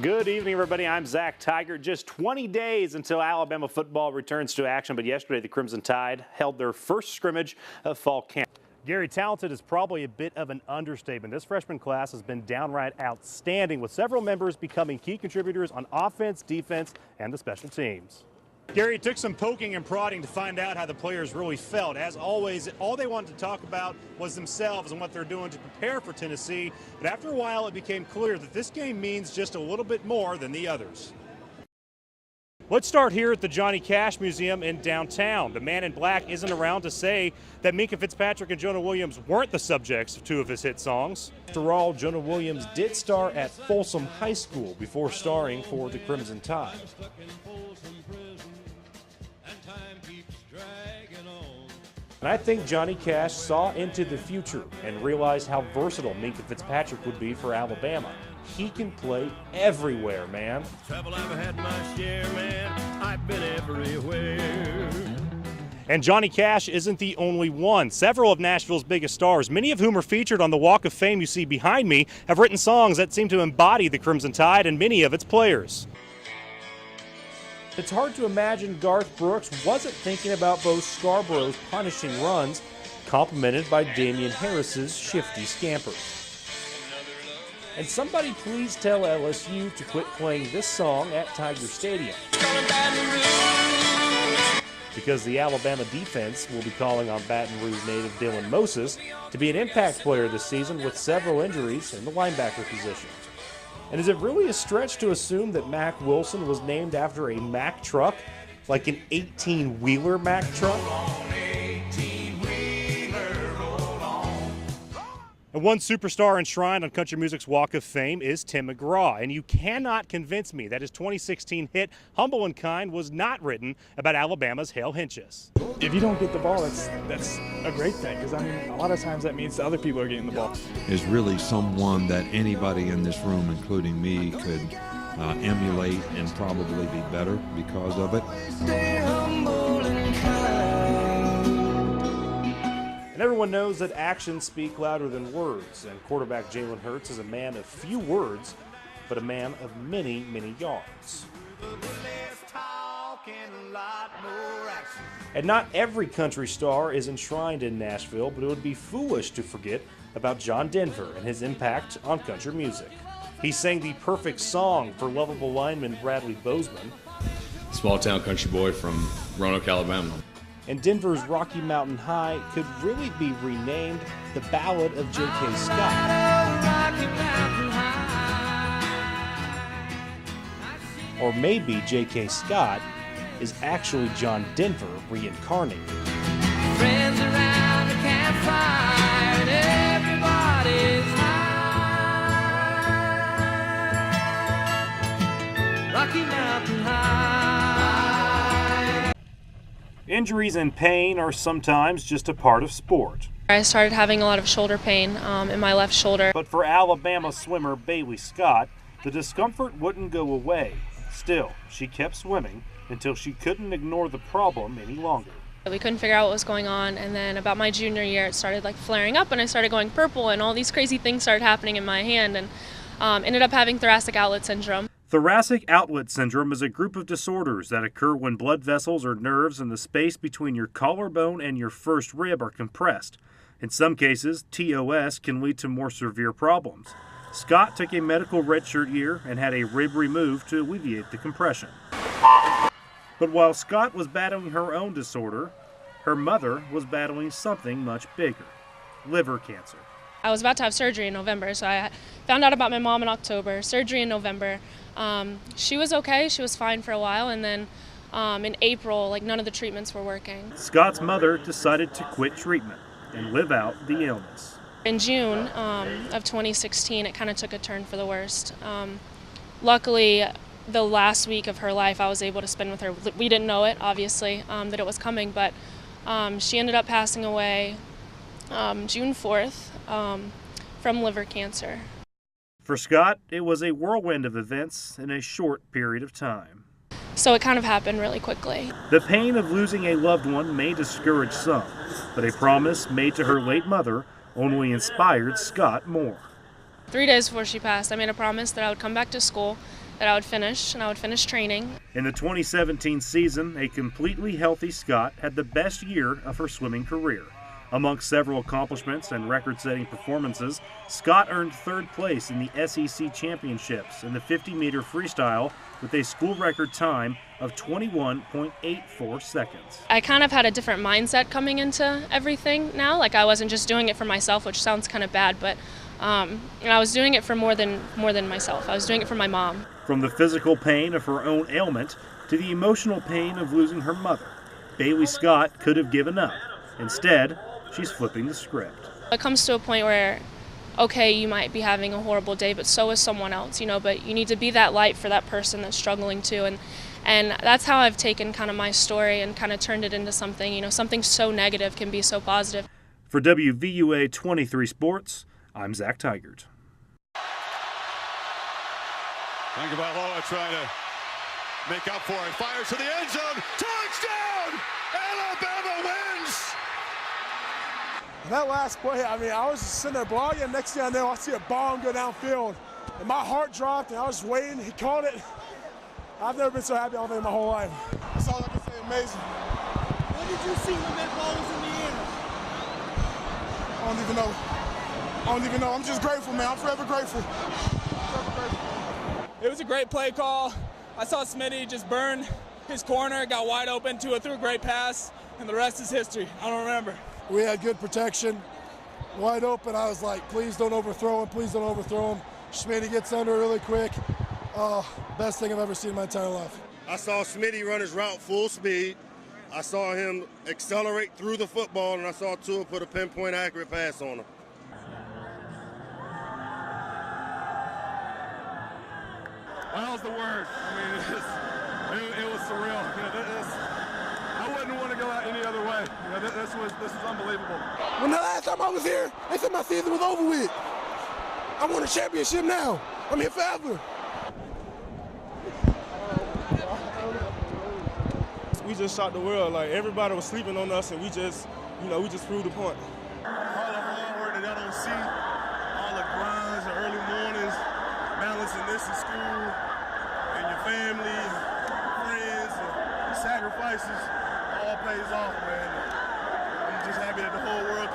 Good evening, everybody. I'm Zach Tigert. Just 20 days until Alabama football returns to action, but yesterday the Crimson Tide held their first scrimmage of fall camp. Gary, talented is probably a bit of an understatement. This freshman class has been downright outstanding, with several members becoming key contributors on offense, defense, and the special teams. Gary, it took some poking and prodding to find out how the players really felt. As always, all they wanted to talk about was themselves and what they're doing to prepare for Tennessee. But after a while, it became clear that this game means just a little bit more than the others. Let's start here at the Johnny Cash Museum in downtown. The man in black isn't around to say that Minka Fitzpatrick and Jonah Williams weren't the subjects of two of his hit songs. After all, Jonah Williams did star at Folsom High School before starring for the Crimson Tide. And I think Johnny Cash saw into the future and realized how versatile Minka Fitzpatrick would be for Alabama. He can play everywhere, man. Trouble I've had my share, man. I've been everywhere. And Johnny Cash isn't the only one. Several of Nashville's biggest stars, many of whom are featured on the Walk of Fame you see behind me, have written songs that seem to embody the Crimson Tide and many of its players. It's hard to imagine Garth Brooks wasn't thinking about Bo Scarborough's punishing runs, complemented by Damian Harris's shifty scampers. And somebody please tell LSU to quit playing this song at Tiger Stadium, because the Alabama defense will be calling on Baton Rouge native Dylan Moses to be an impact player this season with several injuries in the linebacker position. And is it really a stretch to assume that Mack Wilson was named after a Mack truck, like an 18-wheeler Mack truck? And one superstar enshrined on country music's Walk of Fame is Tim McGraw, and you cannot convince me that his 2016 hit Humble and Kind was not written about Alabama's Hale Hinches. If you don't get the ball, that's a great thing, because I mean, a lot of times that means the other people are getting the ball. Is really someone that anybody in this room, including me, could emulate and probably be better because of it. Stay humble and kind. And everyone knows that actions speak louder than words, and quarterback Jalen Hurts is a man of few words, but a man of many, many yards. And not every country star is enshrined in Nashville, but it would be foolish to forget about John Denver and his impact on country music. He sang the perfect song for lovable lineman Bradley Bozeman. Small town country boy from Roanoke, Alabama. And Denver's Rocky Mountain High could really be renamed the Ballad of J.K. Scott. Or maybe J.K. Scott is actually John Denver reincarnated. Friends around the campfire and everybody's high. Rocky Mountain High. Injuries and pain are sometimes just a part of sport. I started having a lot of shoulder pain in my left shoulder. But for Alabama swimmer Bailey Scott, the discomfort wouldn't go away. Still, she kept swimming until she couldn't ignore the problem any longer. We couldn't figure out what was going on, and then about my junior year it started flaring up and I started going purple and all these crazy things started happening in my hand and ended up having thoracic outlet syndrome. Thoracic outlet syndrome is a group of disorders that occur when blood vessels or nerves in the space between your collarbone and your first rib are compressed. In some cases, TOS can lead to more severe problems. Scott took a medical redshirt year and had a rib removed to alleviate the compression. But while Scott was battling her own disorder, her mother was battling something much bigger: liver cancer. I was about to have surgery in November, so I found out about my mom in October, surgery in November. She was okay, she was fine for a while, and then in April, none of the treatments were working. Scott's mother decided to quit treatment and live out the illness. In June of 2016, it kind of took a turn for the worst. Luckily, the last week of her life I was able to spend with her. We didn't know it, obviously, that it was coming, but she ended up passing away June 4th from liver cancer. For Scott, it was a whirlwind of events in a short period of time. So it kind of happened really quickly. The pain of losing a loved one may discourage some, but a promise made to her late mother only inspired Scott more. 3 days before she passed, I made a promise that I would come back to school that I would finish, and I would finish training. In the 2017 season, a completely healthy Scott had the best year of her swimming career. Amongst several accomplishments and record-setting performances, Scott earned third place in the SEC Championships in the 50-meter freestyle with a school record time of 21.84 seconds. I kind of had a different mindset coming into everything now. Like, I wasn't just doing it for myself, which sounds kind of bad, but I was doing it for more than myself. I was doing it for my mom. From the physical pain of her own ailment to the emotional pain of losing her mother, Bailey Scott could have given up. Instead, she's flipping the script. It comes to a point where, okay, you might be having a horrible day, but so is someone else, but you need to be that light for that person that's struggling too. And that's how I've taken kind of my story and kind of turned it into something, something so negative can be so positive. For WVUA 23 Sports, I'm Zach Tigert. Think about Lola trying to make up for it. Fires to the end zone. Touchdown! Alabama wins! And that last play, I was just sitting there blogging. Next thing I know, I see a bomb go downfield. And my heart dropped, and I was just waiting. He caught it. I've never been so happy all day in my whole life. That's all I can say, amazing. What did you see when that ball was in the air? I don't even know. I'm just grateful, man. I'm forever grateful. It was a great play call. I saw Smitty just burn his corner, got wide open, threw a great pass, and the rest is history. I don't remember. We had good protection, wide open. I was like, please don't overthrow him. Please don't overthrow him. Smitty gets under really quick. Best thing I've ever seen in my entire life. I saw Smitty run his route full speed. I saw him accelerate through the football, and I saw Tua put a pinpoint accurate pass on him. That was the word. It was surreal. I wouldn't want to go out any other way. This was unbelievable. When the last time I was here, they said my season was over with. I want a championship now. I'm here forever. We just shocked the world. Like, everybody was sleeping on us, and we just proved the point. All the hard work that I don't see, all the grinds, the early mornings, balancing this in school, and your family, and friends, and sacrifices, all pays off, man. I'm just happy that the whole world